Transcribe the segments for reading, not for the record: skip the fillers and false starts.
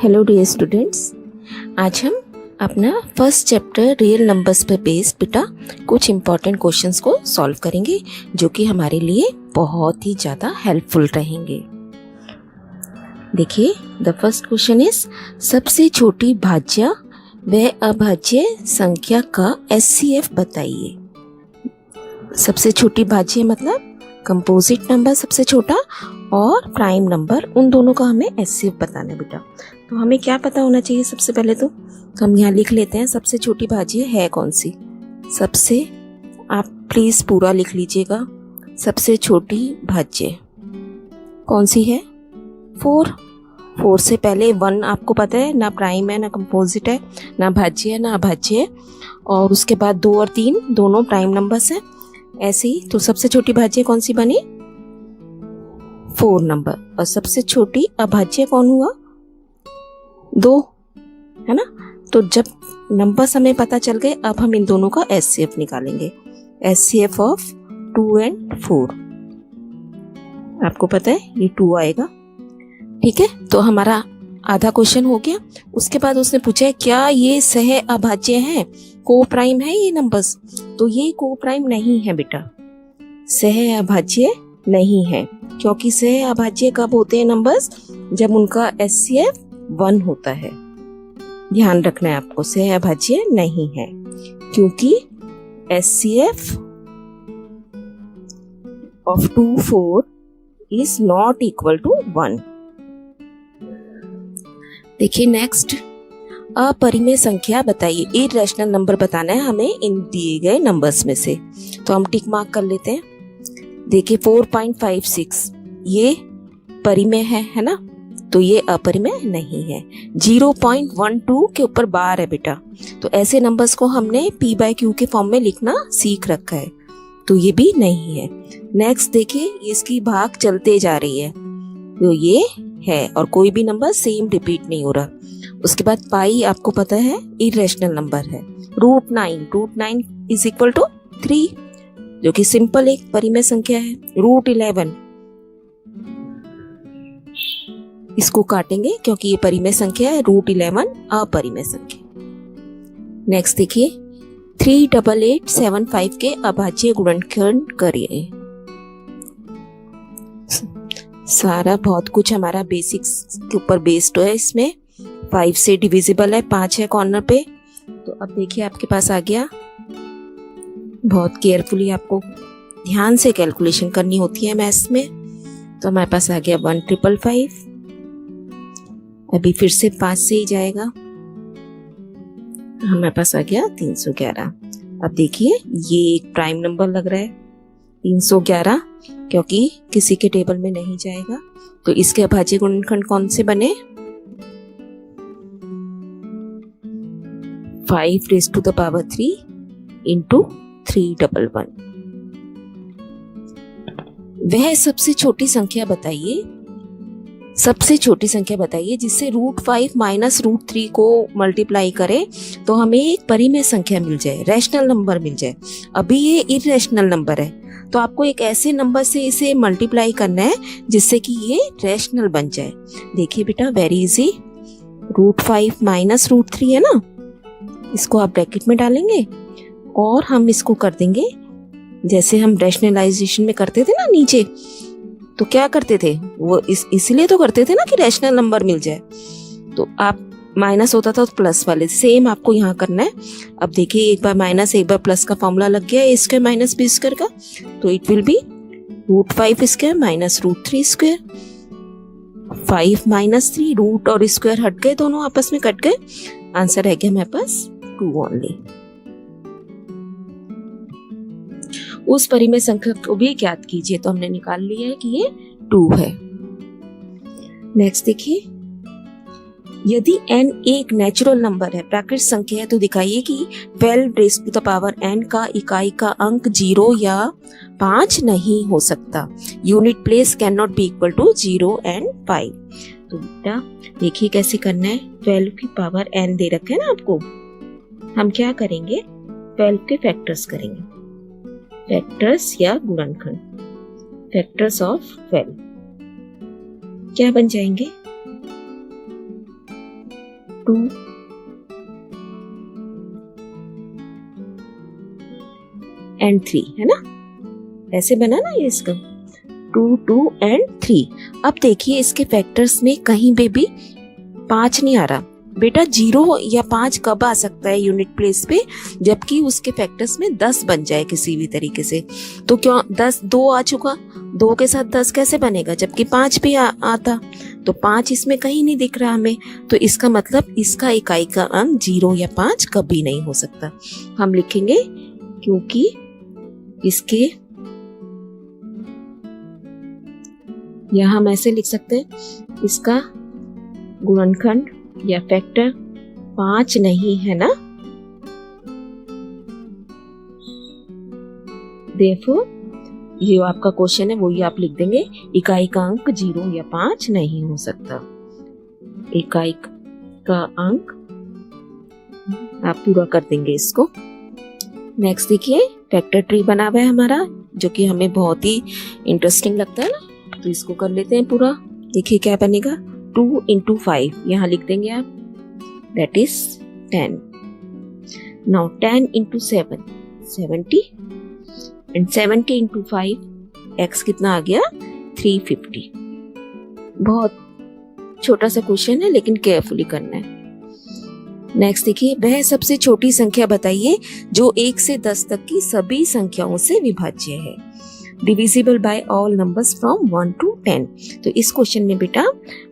Hello dear students, आज हम अपना फर्स्ट चैप्टर रियल नंबर्स पर बेस्ड बेटा कुछ इम्पॉर्टेंट क्वेश्चंस को सॉल्व करेंगे जो कि हमारे लिए बहुत ही ज़्यादा हेल्पफुल रहेंगे। देखिए, द फर्स्ट क्वेश्चन इज सबसे छोटी भाज्य व अभाज्य संख्या का एचसीएफ बताइए। सबसे छोटी भाज्य मतलब कंपोजिट नंबर सबसे छोटा और प्राइम नंबर, उन दोनों का हमें एचसीएफ बताना है बेटा। तो हमें क्या पता होना चाहिए सबसे पहले तो हम यहाँ लिख लेते हैं सबसे छोटी भाज्य है कौन सी। सबसे, आप प्लीज पूरा लिख लीजिएगा, सबसे छोटी भाज्य कौन सी है? 4 से पहले 1 आपको पता है, ना प्राइम है ना कंपोजिट है, ना भाज्य है ना अभाज्य है, और उसके बाद 2 और 3 दोनों प्राइम नंबर्स हैं। ऐसे ही तो सबसे छोटी भाज्य कौन सी बनी? 4 नंबर। और सबसे छोटी अभाज्य कौन हुआ? 2, है ना। तो जब नंबर्स हमें पता चल गए, अब हम इन दोनों का एचसीएफ निकालेंगे। एचसीएफ ऑफ 2 and 4 आपको पता है ये 2 आएगा। ठीक है, तो हमारा आधा क्वेश्चन हो गया। उसके बाद उसने पूछा है क्या ये सह अभाज्य है, को प्राइम है ये नंबर्स? तो ये को प्राइम नहीं है बेटा, सह अभाज्य नहीं है, क्योंकि सह अभाज्य कब होते हैं नंबर्स? जब उनका एचसीएफ 1 होता है। ध्यान रखना है आपको, सह अभाज्य नहीं है क्योंकि HCF of 2 4 is not equal to 1। देखिए नेक्स्ट, अपरिमेय संख्या बताइए। इररेशनल नंबर बताना है हमें इन दिए गए नंबर्स में से, तो हम टिक मार्क कर लेते हैं। देखिए 4.56 ये परिमेय है ना, तो ये अपरिमेय नहीं है। 0.12 के ऊपर बार है बेटा, तो ऐसे नंबर्स को हमने p/q के फॉर्म में लिखना सीख रखा है, तो ये भी नहीं है। नेक्स्ट देखिए, इसकी भाग चलते जा रही है, तो ये है, और कोई भी नंबर सेम रिपीट नहीं हो रहा। उसके बाद पाई आपको पता है इररेशनल नंबर है। √9 इज इक्वल टू 3, जो कि सिंपल एक परिमेय संख्या है। √11 इसको काटेंगे क्योंकि ये परिमेय संख्या है, √11 अपरिमेय संख्या। नेक्स्ट देखिए, 38875 के अभाज्य गुणनखंड करिए। सारा बहुत कुछ हमारा बेसिक्स के ऊपर बेस्ड है। इसमें 5 से डिविजिबल है, 5 है कॉर्नर पे। तो अब देखिए आपके पास आ गया। बहुत केयरफुली आपको ध्यान से कैलकुलेशन करनी होती है मैथ्स में। तो हमारे पास आ गया 1555। अभी फिर से 5 से ही जाएगा, हमारे पास आ गया 311। अब देखिए ये एक प्राइम नंबर लग रहा है 311, क्योंकि किसी के टेबल में नहीं जाएगा। तो इसके अभाज्य गुणनखंड कौन से बने? 5³ इंटू 311। वह सबसे छोटी संख्या बताइए, सबसे छोटी संख्या बताइए जिससे √5 माइनस √3 को मल्टीप्लाई करें तो हमें एक परिमेय संख्या मिल जाए, रैशनल नंबर मिल जाए। अभी ये इररेशनल नंबर है, तो आपको एक ऐसे नंबर से इसे मल्टीप्लाई करना है जिससे कि ये रैशनल बन जाए। देखिए बेटा, वेरी इजी। √5 माइनस √3 है ना, इसको आप ब्रैकेट में डालेंगे और हम इसको कर देंगे जैसे हम रैशनलाइजेशन में करते थे ना नीचे। तो क्या करते थे वो, इसलिए तो करते थे ना कि रैशनल नंबर मिल जाए। तो आप माइनस होता था तो प्लस वाले, सेम आपको यहाँ करना है। अब देखिए, एक बार माइनस एक बार प्लस का फॉर्मूला लग गया a square minus b square का, तो it will be √5 square minus √3 square. 5 minus 3, root और स्क्वायर हट गए, दोनों आपस में कट गए, आंसर रह गया हमारे पास 2 ओनली। उस परिमेय संख्या को भी ज्ञात कीजिए, तो हमने निकाल लिया है कि ये 2 है। नेक्स्ट देखिए, यदि n एक नेचुरल नंबर है, प्राकृतिक संख्या है, तो दिखाइए कि 12⁻n का इकाई का अंक 0 या 5 नहीं हो सकता। Unit place can not be equal to 0 and 5। तो बेटा देखिए कैसे करना है। 12 की पावर n दे रखा है ना आपको, हम क्या करेंगे, 12 के फैक्टर्स करेंगे, फैक्टर्स या गुणनखंड। फैक्टर्स ऑफ 12 क्या बन जाएंगे? 2 एंड 3, है ना, ऐसे बना ना ये इसका 2 2 एंड 3। अब देखिए इसके फैक्टर्स में कहीं पे भी 5 नहीं आ रहा। बेटा 0 या 5 कब आ सकता है यूनिट प्लेस पे, जबकि उसके फैक्टर्स में 10 बन जाए किसी भी तरीके से। तो क्यों 10 2 आ चुका, 2 के साथ 10 कैसे बनेगा, जबकि 5 भी आता। तो 5 इसमें कहीं नहीं दिख रहा हमें, तो इसका मतलब इसका इकाई का अंक 0 या 5 कभी नहीं हो सकता। हम लिखेंगे क्योंकि इसके, या हम ऐसे लिख सकते हैं, इसका गुणनखंड या फैक्टर 5 नहीं है ना, देयरफॉर ये आपका क्वेश्चन है, वो ही आप लिख देंगे, इकाई का अंक 0 या 5 नहीं हो सकता। इकाई का अंक आप पूरा कर देंगे इसको। नेक्स्ट देखिए फैक्टर ट्री बना हुआ है हमारा, जो कि हमें बहुत ही इंटरेस्टिंग लगता है ना, तो इसको कर लेते हैं पूरा। देखिए क्या बनेगा, 2 into 5 यहाँ लिख देंगे आप, that is 10। Now 10 into 7 70 and 70 into 5 x कितना आ गया 350। बहुत छोटा सा क्वेश्चन है लेकिन केयरफुली करना है। नेक्स्ट देखिए, वह सबसे छोटी संख्या बताइए जो 1 से 10 तक की सभी संख्याओं से विभाज्य है, divisible by all numbers from 1 to 10। तो इस क्वेश्चन में बेटा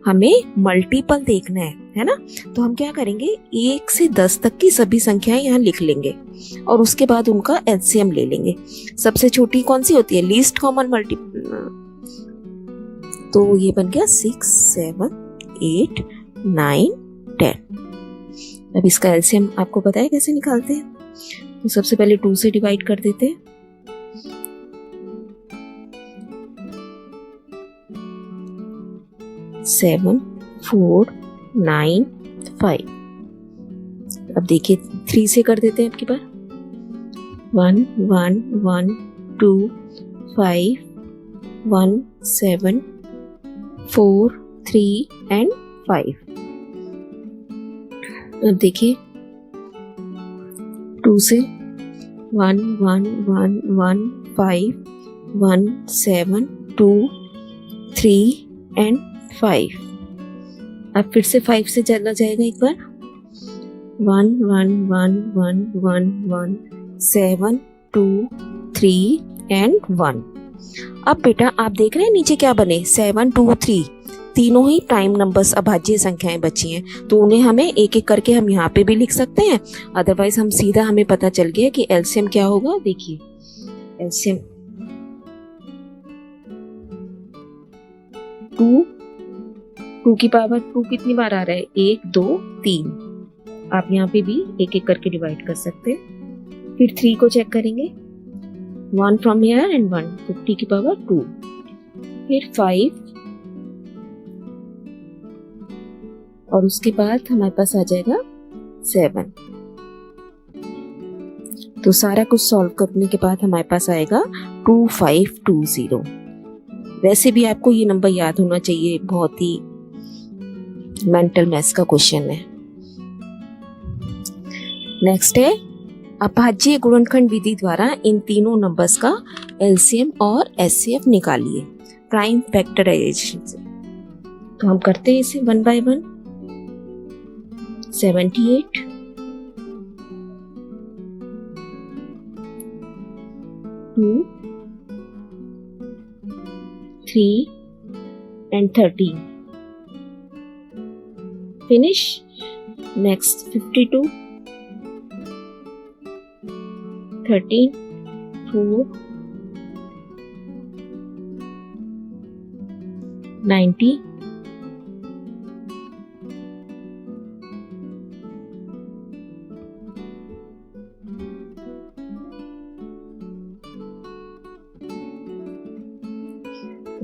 हमें मल्टीपल देखना है ना, तो हम क्या करेंगे, 1 से 10 तक की सभी संख्याएं यहाँ लिख लेंगे और उसके बाद उनका एलसीएम ले लेंगे। सबसे छोटी कौन सी होती है, लीस्ट कॉमन मल्टीपल, तो ये बन गया 6 7 8 9 10। अब इसका एलसीएम आपको पता है कैसे निकालते हैं, तो सबसे पहले 2 से डिवाइड कर देते हैं, 7 4 9 5। अब देखिए 3 से कर देते हैं आपकी बार, 1 1 1 2 5 1 7 4 3 एंड 5। अब देखिए 2 से 1 1 1 1 5 1 7 2 3 एंड 5। अब फिर से 5 से चला जाएगा एक बार, 1 1 1 1 1 1 7 2 3 एंड 1। अब बेटा आप देख रहे हैं नीचे क्या बने, 7 2 3, तीनों ही प्राइम नंबर्स अभाज्य संख्याएं बची हैं, तो उन्हें हमें एक एक करके हम यहाँ पे भी लिख सकते हैं। अदरवाइज हम सीधा, हमें पता चल गया कि एलसीएम क्या होगा। देखिए एलसीएम 2 की पावर 2 कितनी बार आ रहा है, 1 2 3। आप यहाँ पे भी एक एक करके डिवाइड कर सकते हैं। फिर 3 को चेक करेंगे, 1 फ्रॉम हियर एंड 1, 50 की पावर 2। फिर 5 और उसके बाद हमारे पास आ जाएगा 7। तो सारा कुछ सॉल्व करने के बाद हमारे पास आएगा 2520। वैसे भी आपको ये नंबर याद होना चाहिए, बहुत ही मेंटल मैथ्स का क्वेश्चन है। नेक्स्ट है, अभाज्य गुणनखंड विधि द्वारा इन तीनों नंबर्स का एलसीएम और एचसीएफ निकालिए प्राइम फैक्टराइजेशन से। तो हम करते हैं इसे 1 by 1। 78 2 3 and 13। Finish. Next 52 13 4 90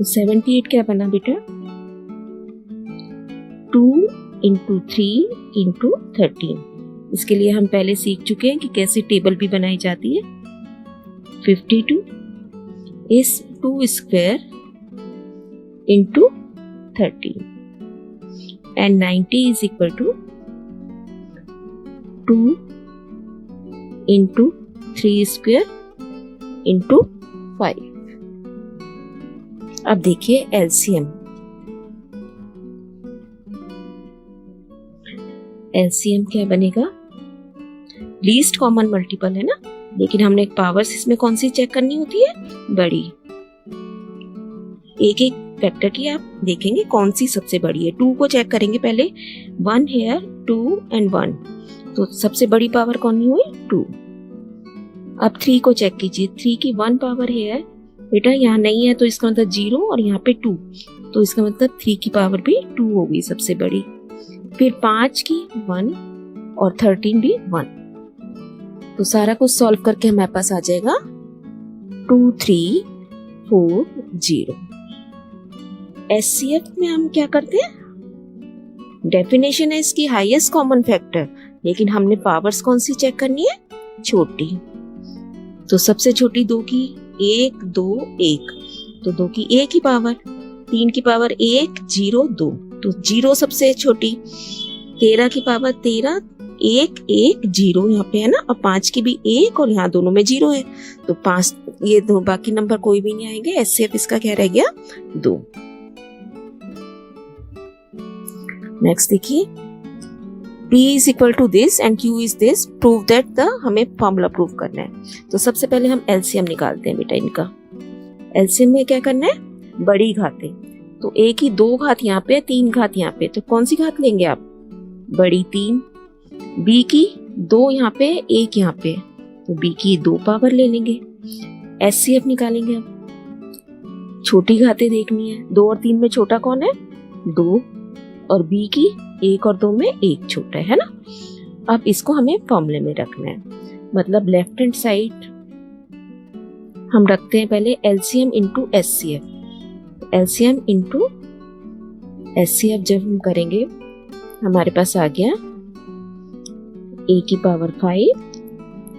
78 क्या बना बेटा, 2 into 3 into 13। इसके लिए हम पहले सीख चुके हैं कि कैसे टेबल भी बनाई जाती है। 52 is 2 square into 13 and 90 is equal to 2 into 3 square into 5। अब देखिए एलसीएम। एलसीएम क्या बनेगा? लीस्ट कॉमन मल्टीपल है ना, लेकिन हमने पावर्स इसमें कौन सी चेक करनी होती है? बड़ी। एक एक फैक्टर की आप देखेंगे कौन सी सबसे बड़ी है। 2 को चेक करेंगे पहले, 1 here 2 and 1, तो सबसे बड़ी पावर कौन हुई? 2। अब 3 को चेक कीजिए, 3 की 1 पावर है बेटा, यहाँ नहीं है तो इसका मतलब 0 और यहाँ पे 2, तो इसका मतलब 3 की पावर भी 2 होगी सबसे बड़ी। फिर 5 की 1 और 13 भी 1, तो सारा कुछ सॉल्व करके हमारे पास आ जाएगा 2340। एचसीएफ में हम क्या करते हैं? डेफिनेशन है इसकी हाईएस्ट कॉमन फैक्टर, लेकिन हमने पावर्स कौन सी चेक करनी है? छोटी। तो सबसे छोटी 2 की 1 2 1, तो 2 की 1 की पावर, 3 की पावर 1 0 2, तो 0 सबसे छोटी। 13 की पावर 13 1 1 0 यहाँ पे है ना, और 5 की भी 1 और यहाँ दोनों में 0 है, तो 5, ये दो बाकी नंबर कोई भी नहीं आएंगे। एचसीएफ इसका क्या रह गया? 2। नेक्स्ट देखिए, P is equal to this and Q is this, prove that the, हमें फॉर्मूला प्रूव करना है। तो सबसे पहले हम एलसीएम निकालते हैं बेटा इनका। एलसीएम में क्या करना है? बड़ी घातें, तो A की 2 घात यहाँ पे, 3 घात यहाँ पे, तो कौन सी घात लेंगे आप? बड़ी 3। B की 2 यहाँ पे, 1 यहाँ पे, तो B की 2 पावर ले लेंगे। एचसीएफ निकालेंगे। अब छोटी घातें देखनी है, 2 और 3 में छोटा कौन है? 2, और B की 1 और 2 में 1 छोटा है ना। अब इसको हमें फॉर्मूले में रखना है, मतलब लेफ्ट हैंड साइड हम रखते हैं पहले LCM into HCF. LCM into HCF जब हम करेंगे, हमारे पास आ गया A की पावर 5,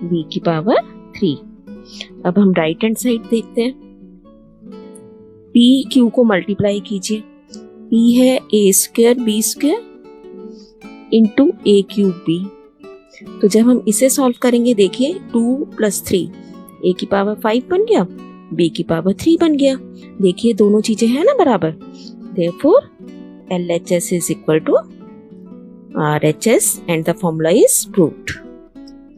B की पावर 3। अब हम राइट हैंड साइड देखते हैं। P Q को मल्टीप्लाई कीजिए, P है A square B square into A cube B। तो जब हम इसे सॉल्व करेंगे, देखिए 2 + 3, A की पावर 5 बन गया, B की पावर 3 बन गया। देखिए दोनों चीजें हैं ना बराबर। Therefore LHS is equal to RHS and the formula is proved।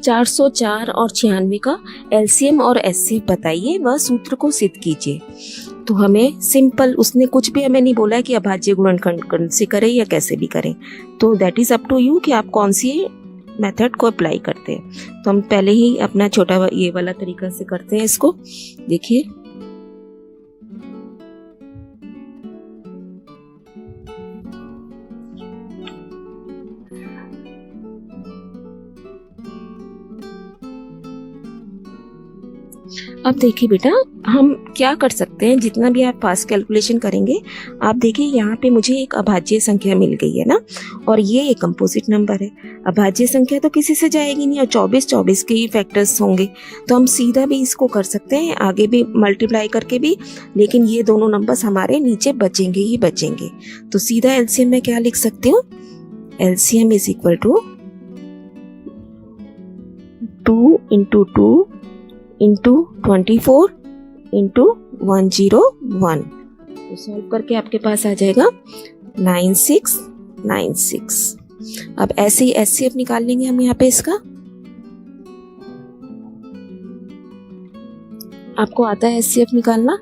404 और 96 का एलसीएम और एचसीएफ बताइए व सूत्र को सिद्ध कीजिए। तो हमें सिंपल, उसने कुछ भी हमें नहीं बोला है कि अभाज्य गुणनखंड से करें या कैसे भी करें, तो that is up to you कि आप कौन सी मेथड को अप्लाई करते हैं। तो हम पहले ही अपना छोटा ये वाला तरीका से करते हैं इसको। देखिए अब देखिए बेटा, हम क्या कर सकते हैं, जितना भी आप फास्ट कैलकुलेशन करेंगे, आप देखिए यहाँ पे मुझे एक अभाज्य संख्या मिल गई है ना, और ये एक कंपोजिट नंबर है। अभाज्य संख्या तो किसी से जाएगी नहीं, और 24 के ही फैक्टर्स होंगे, तो हम सीधा भी इसको कर सकते हैं, आगे भी मल्टीप्लाई करके भी, लेकिन ये दोनों नंबर्स हमारे नीचे बचेंगे ही बचेंगे। तो सीधा एलसीएम में क्या लिख सकती हूँ? LCM is equal to 2 × 2 into 24 into 101। तो सॉल्व करके आपके पास आ जाएगा 9696। अब ऐसे ही एचसीएफ निकाल लेंगे हम यहाँ पे इसका। आपको आता है एचसीएफ निकालना,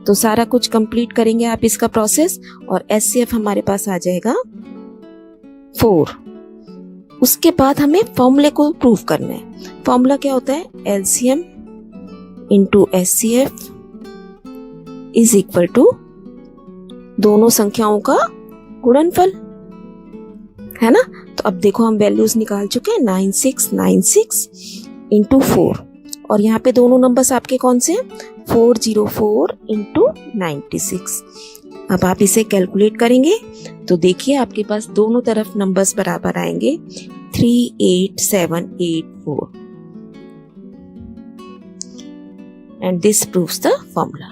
तो सारा कुछ कंप्लीट करेंगे आप इसका प्रोसेस, और एचसीएफ हमारे पास आ जाएगा 4। उसके बाद हमें फॉर्मूले को प्रूव करना है। फॉर्मूला क्या होता है? LCM into HCF is equal to दोनों संख्याओं का गुणनफल, है ना। तो अब देखो हम वैल्यूज निकाल चुके हैं, 9696 इंटू 4, और यहाँ पे दोनों नंबर्स आपके कौन से हैं? 404 इंटू 96। अब आप इसे कैलकुलेट करेंगे तो देखिए आपके पास दोनों तरफ नंबर्स बराबर आएंगे, 38784, and this proves the formula।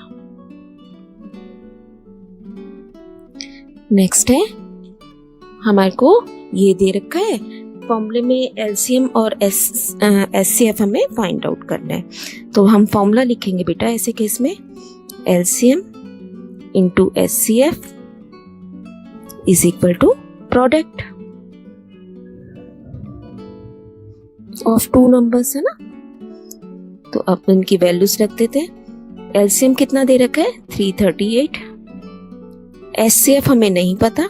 Next है, हमारे को ये दे रखा है फॉर्मूले में एलसीएम और एचसीएफ हमें फाइंड आउट करना है। तो हम फॉर्मूला लिखेंगे बेटा ऐसे केस में, LCM into HCF is equal to product of two numbers, है ना। तो अब इनकी वैल्यूज रख देते हैं। एलसीएम कितना दे रखा है 338, एचसीएफ हमें नहीं पता,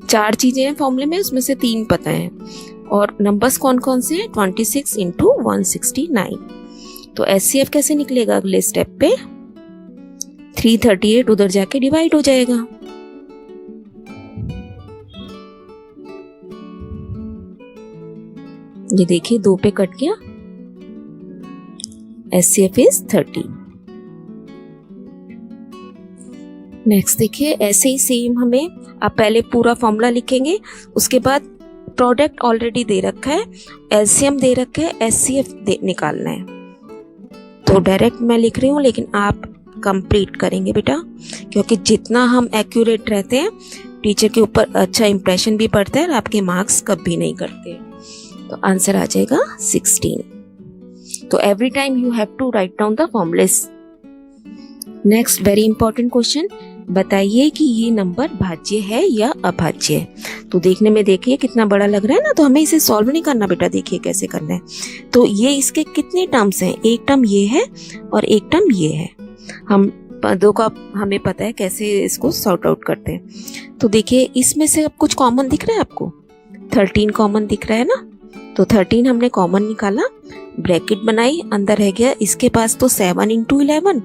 4 चीजें हैं फॉर्मूले में, उसमें से 3 पता है, और नंबर्स कौन कौन से हैं 26 इंटू 169। तो एचसीएफ कैसे निकलेगा अगले स्टेप पे, 338 उधर जाके डिवाइड हो जाएगा। ये देखिए 2 पे कट गया, एचसीएफ इज 30। नेक्स्ट देखिए ऐसे ही सेम हमें, आप पहले पूरा फॉर्मूला लिखेंगे, उसके बाद प्रोडक्ट ऑलरेडी दे रखा है, एलसीएम दे रखा है, एचसीएफ निकालना है। तो डायरेक्ट मैं लिख रही हूँ, लेकिन आप कंप्लीट करेंगे बेटा, क्योंकि जितना हम एक्यूरेट रहते हैं टीचर के ऊपर अच्छा इंप्रेशन भी पड़ता है और आपके मार्क्स कभी नहीं करते। तो आंसर आ जाएगा 16। तो every time you have to write down the formulas. Next very important question, बताइए कि ये नंबर भाज्य है या अभाज्य है। तो देखने में देखिए कितना बड़ा लग रहा है ना, तो हमें इसे सॉल्व नहीं करना बेटा, देखिए कैसे करना है। तो ये इसके कितने टर्म्स हैं, एक टर्म ये है और एक टर्म ये है। हम पदों का हमें पता है कैसे इसको सॉर्ट आउट करते हैं। तो देखिए इसमें से अब कुछ कॉमन दिख रहा है आपको, 13 कॉमन दिख रहा है ना। तो 13 हमने कॉमन निकाला, ब्रैकेट बनाई, अंदर रह गया इसके पास तो 7 इंटू 11,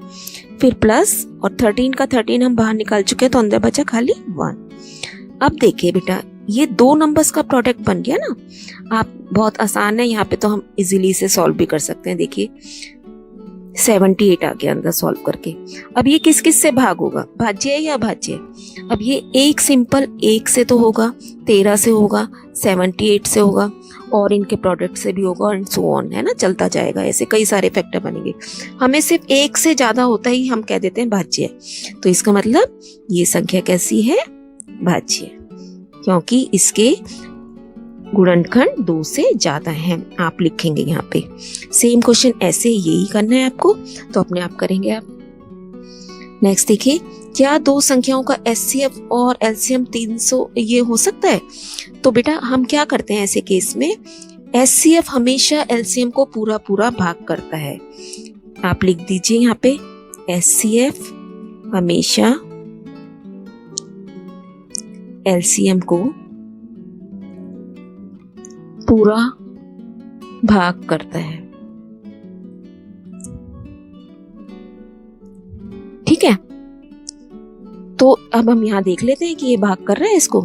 फिर प्लस, और 13 का 13 हम बाहर निकाल चुके हैं, तो अंदर बचा खाली 1। अब देखिए बेटा ये 2 नंबर्स का प्रोडक्ट बन गया ना। आप बहुत आसान है, यहाँ पे तो हम इजीली इसे सॉल्व भी कर सकते हैं। देखिए 78 आ गया अंदर सॉल्व करके। अब ये किस किस से भाग होगा, भाज्य है या अभाज्य? अब ये एक सिंपल 1 से तो होगा, 13 से होगा, 78 से होगा, और इनके प्रोडक्ट से भी होगा, एंड सो ऑन, है ना, चलता जाएगा। ऐसे कई सारे फैक्टर बनेंगे। हमें सिर्फ 1 से ज्यादा होता ही हम कह देते हैं भाज्य है। तो इसका मतलब ये संख्या कैसी है, भाज्य, क्योंकि इसके गुणनखंड 2 से ज्यादा हैं। आप लिखेंगे यहाँ पे। सेम क्वेश्चन ऐसे यही करना है आपको, तो अपने आप करेंगे आप। नेक्स्ट देखिए, क्या 2 संख्याओं का एचसीएफ और एलसीएम 300 ये हो सकता है? तो बेटा हम क्या करते हैं ऐसे केस में, एचसीएफ हमेशा एलसीएम को पूरा पूरा भाग करता है। आप लिख दीजिए यहाँ पे, एचसीएफ हमेशा एलसीएम को पूरा भाग करता है। ठीक है, तो अब हम यहां देख लेते हैं कि ये भाग कर रहा है इसको।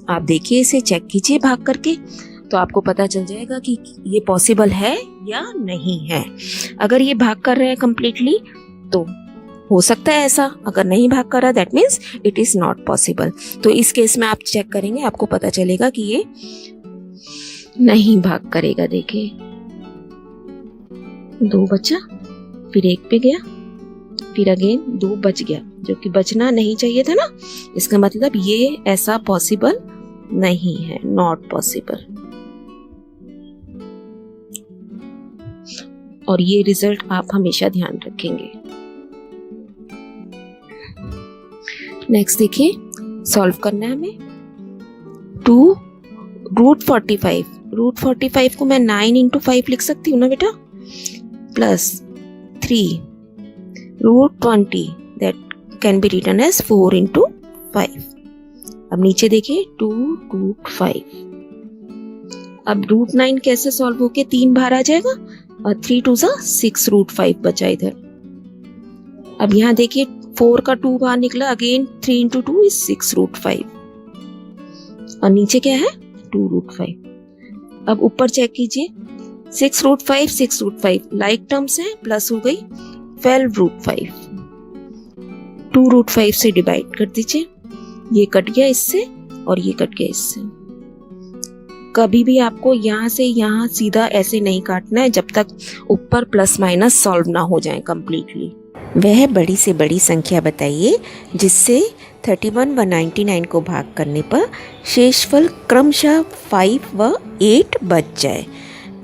आप देखिए, इसे चेक कीजिए भाग करके, तो आपको पता चल जाएगा कि ये पॉसिबल है या नहीं है। अगर ये भाग कर रहा है कंप्लीटली तो हो सकता है ऐसा, अगर नहीं भाग कर रहा that means it is not possible. तो इस केस में आप चेक करेंगे, आपको पता चलेगा कि ये नहीं भाग करेगा। देखिए 2 बचा, फिर 1 पे गया, फिर अगेन 2 बच गया, जो कि बचना नहीं चाहिए था ना। इसका मतलब ये ऐसा पॉसिबल नहीं है, नॉट पॉसिबल। और ये रिजल्ट आप हमेशा ध्यान रखेंगे। नेक्स्ट देखिए, सॉल्व करना है हमें। 2 रूट 45 को मैं 9 इंटू 5 लिख सकती हूँ ना बेटा, plus 3 root 20 that can be written as 4 into 5। अब नीचे देखिए 2 रूट 5। अब रूट 9 कैसे सॉल्व होके 3 बाहर आ जाएगा, और 3 2 6 रूट 5 बचा इधर। अब यहाँ देखिए 4 का 2 बाहर निकला, अगेन 3 इंटू 2 इज 6 रूट 5, और नीचे क्या है 2 रूट 5। अब ऊपर चेक कीजिए, 6 रूट 5 लाइक टर्म्स है, प्लस हो गई 12 रूट 5। 2 रूट 5 से डिवाइड कर दीजिए, ये कट गया इससे और ये कट गया इससे। कभी भी आपको यहाँ से यहाँ सीधा ऐसे नहीं काटना है जब तक ऊपर प्लस माइनस सॉल्व ना हो जाए कंप्लीटली। वह बड़ी से बड़ी संख्या बताइए जिससे 31 व 99 को भाग करने पर शेषफल क्रमशः 5 व 8 बच जाए।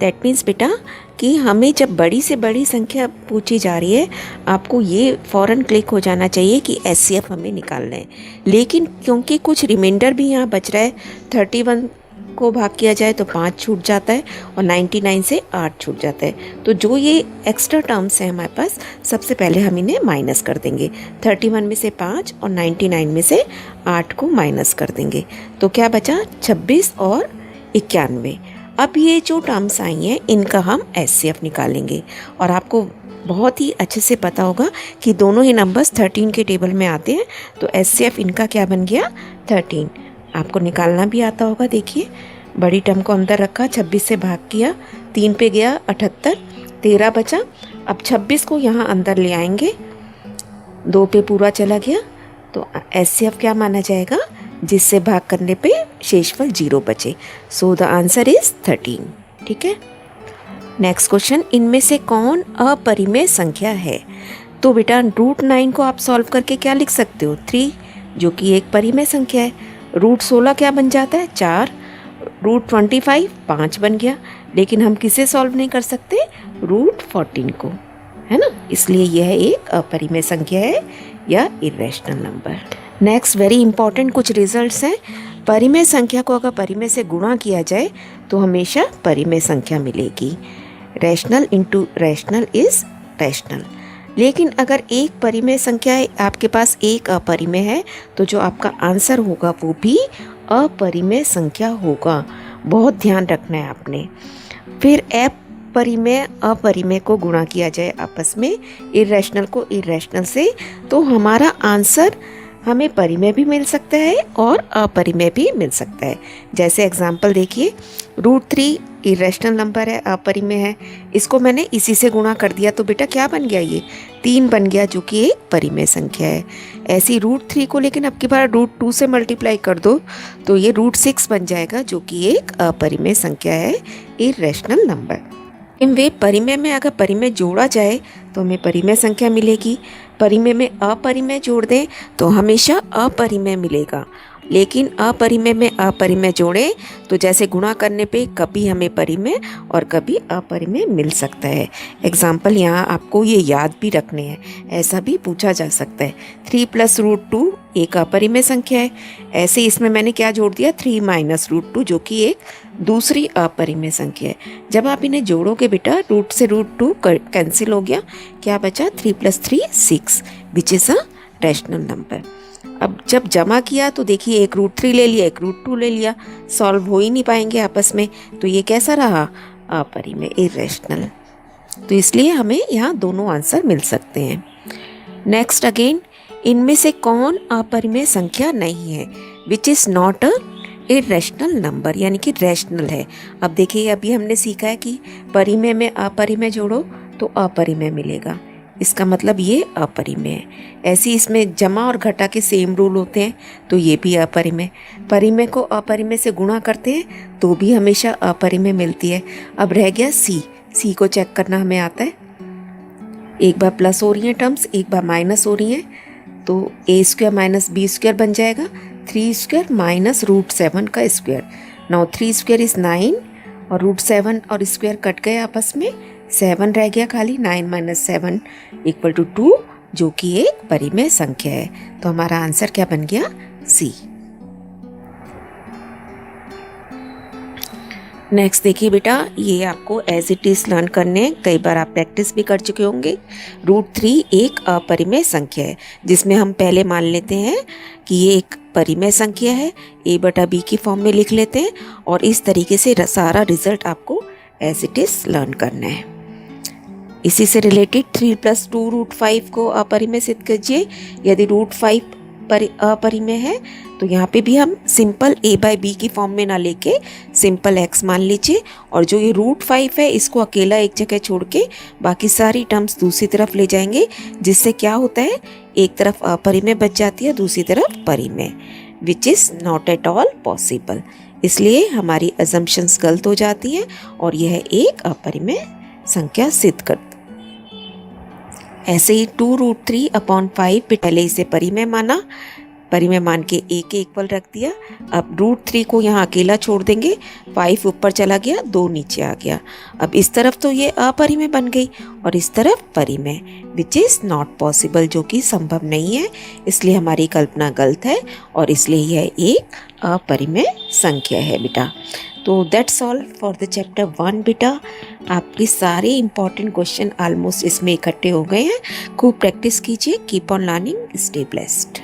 दैट मीन्स बेटा कि हमें जब बड़ी से बड़ी संख्या पूछी जा रही है, आपको ये फ़ौरन क्लिक हो जाना चाहिए कि एचसीएफ हमें निकालना है। लेकिन क्योंकि कुछ रिमाइंडर भी यहाँ बच रहा है, 31 को भाग किया जाए तो 5 छूट जाता है और 99 से 8 छूट जाता है। तो जो ये एक्स्ट्रा टर्म्स हैं हमारे पास, सबसे पहले हम इन्हें माइनस कर देंगे। 31 में से 5 और 99 में से 8 को माइनस कर देंगे तो क्या बचा, 26 और 91। अब ये जो टर्म्स आई हैं इनका हम एचसीएफ निकालेंगे। और आपको बहुत ही अच्छे से पता होगा कि दोनों ही नंबर्स 13 के टेबल में आते हैं, तो एचसीएफ इनका क्या बन गया, 13। आपको निकालना भी आता होगा। देखिए, बड़ी टर्म को अंदर रखा, 26 से भाग किया, 3 पे गया 78, 13 बचा। अब 26 को यहाँ अंदर ले आएंगे, 2 पे पूरा चला गया, तो एचसीएफ क्या माना जाएगा, जिससे भाग करने पे शेषफल 0 बचे। So the answer is 13। ठीक है। नेक्स्ट क्वेश्चन, इनमें से कौन अपरिमेय संख्या है? तो बेटा √9 को आप सॉल्व करके क्या लिख सकते हो, 3, जो कि एक परिमेय संख्या है। √16 क्या बन जाता है, 4। √25 5 बन गया। लेकिन हम किसे सॉल्व नहीं कर सकते, √14 को, है ना। इसलिए यह एक अपरिमेय संख्या है या irrational number. Next very important कुछ रिजल्ट्स हैं। परिमेय संख्या को अगर परिमेय से गुणा किया जाए तो हमेशा परिमेय संख्या मिलेगी। Rational into rational is rational. लेकिन अगर एक परिमेय संख्या है, आपके पास एक अपरिमेय है, तो जो आपका आंसर होगा वो भी अपरिमेय संख्या होगा। बहुत ध्यान रखना है आपने। फिर अपरिमेय अपरिमेय को गुणा किया जाए आपस में, इरेशनल को इरेशनल से, तो हमारा आंसर हमें परिमेय भी मिल सकता है और अपरिमेय भी मिल सकता है। जैसे एग्जांपल देखिए, √3 इरेशनल नंबर है, अपरिमेय है, इसको मैंने इसी से गुणा कर दिया तो बेटा क्या बन गया, ये 3 बन गया, जो कि एक परिमेय संख्या है। ऐसी √3 को लेकिन अब की बार √2 से मल्टीप्लाई कर दो तो ये √6 बन जाएगा, जो कि एक अपरिमेय संख्या है, इरेशनल नंबर। वे परिमेय में अगर परिमेय जोड़ा जाए तो हमें परिमेय संख्या मिलेगी, परिमेय में अपरिमेय जोड़ दें तो हमेशा अपरिमेय मिलेगा। लेकिन अपरिमेय में अपरिमेय जोड़ें तो जैसे गुणा करने पे कभी हमें परिमेय और कभी अपरिमेय मिल सकता है। एग्जाम्पल यहाँ आपको ये याद भी रखने हैं, ऐसा भी पूछा जा सकता है। 3 + √2 एक अपरिमेय संख्या है। ऐसे इसमें मैंने क्या जोड़ दिया, 3 - √2, जो कि एक दूसरी अपरिमेय संख्या है। जब आप इन्हें जोड़ोगे बेटा, रूट से √2 कैंसिल हो गया, क्या बचा, 3 + 3 6, which is a rational number. अब जब जमा किया तो देखिए, एक √3 ले लिया, एक √2 ले लिया, सॉल्व हो ही नहीं पाएंगे आपस में, तो ये कैसा रहा, अपरिमेय, इरेशनल। तो इसलिए हमें यहाँ दोनों आंसर मिल सकते हैं। नेक्स्ट अगेन, इनमें से कौन अपरिमेय संख्या नहीं है, which is not a irrational number, यानी कि रैशनल है। अब देखिए, अभी हमने सीखा है कि परिमेय में अपरिमेय जोड़ो तो अपरिमेय मिलेगा, इसका मतलब ये अपरिमेय है। ऐसे इसमें जमा और घटा के सेम रूल होते हैं, तो ये भी अपरिमेय। परिमेय को अपरिमेय से गुणा करते हैं तो भी हमेशा अपरिमेय मिलती है। अब रह गया सी को चेक करना हमें आता है। एक बार प्लस हो रही हैं टर्म्स, एक बार माइनस हो रही हैं, तो a² - b² बन जाएगा, 3² - √7 का स्क्वायर। नाउ 3² इज़ 9 और √7 और स्क्वायर कट गए आपस में, 7 रह गया खाली, 9 - 7 = 2, जो कि एक परिमेय संख्या है। तो हमारा आंसर क्या बन गया, सी। नेक्स्ट देखिए बेटा, ये आपको एज इट इज़ लर्न करने, कई बार आप प्रैक्टिस भी कर चुके होंगे। √3 एक अपरिमेय संख्या है, जिसमें हम पहले मान लेते हैं कि ये एक परिमेय संख्या है, a/b की फॉर्म में लिख लेते हैं, और इस तरीके से सारा रिजल्ट आपको एज इट इज़ लर्न करना है। इसी से रिलेटेड 3 + 2 √5 को अपरिमेय सिद्ध कीजिए। यदि √5 अपरिमेय है तो यहाँ पे भी हम सिंपल a/b की फॉर्म में ना लेके सिंपल x मान लीजिए, और जो ये √5 है इसको अकेला एक जगह छोड़ के बाकी सारी टर्म्स दूसरी तरफ ले जाएंगे, जिससे क्या होता है, एक तरफ अपरिमेय बच जाती है, दूसरी तरफ परिमेय, which is not at all possible. इसलिए हमारी अजम्पशंस गलत हो जाती हैं और यह एक अपरिमेय संख्या सिद्ध कर। ऐसे ही 2√3/5 पहले इसे परिमेय माना, परिमेय मान के a के इक्वल रख दिया। अब √3 को यहाँ अकेला छोड़ देंगे, 5 ऊपर चला गया, 2 नीचे आ गया। अब इस तरफ तो ये अपरिमेय बन गई और इस तरफ परिमेय, विच इज़ नॉट पॉसिबल, जो कि संभव नहीं है। इसलिए हमारी कल्पना गलत है और इसलिए यह एक अपरिमेय संख्या है बेटा। तो that's all for the chapter 1 बेटा। आपके सारे इंपॉर्टेंट क्वेश्चन ऑलमोस्ट इसमें इकट्ठे हो गए हैं। खूब प्रैक्टिस कीजिए। Keep on learning, stay blessed.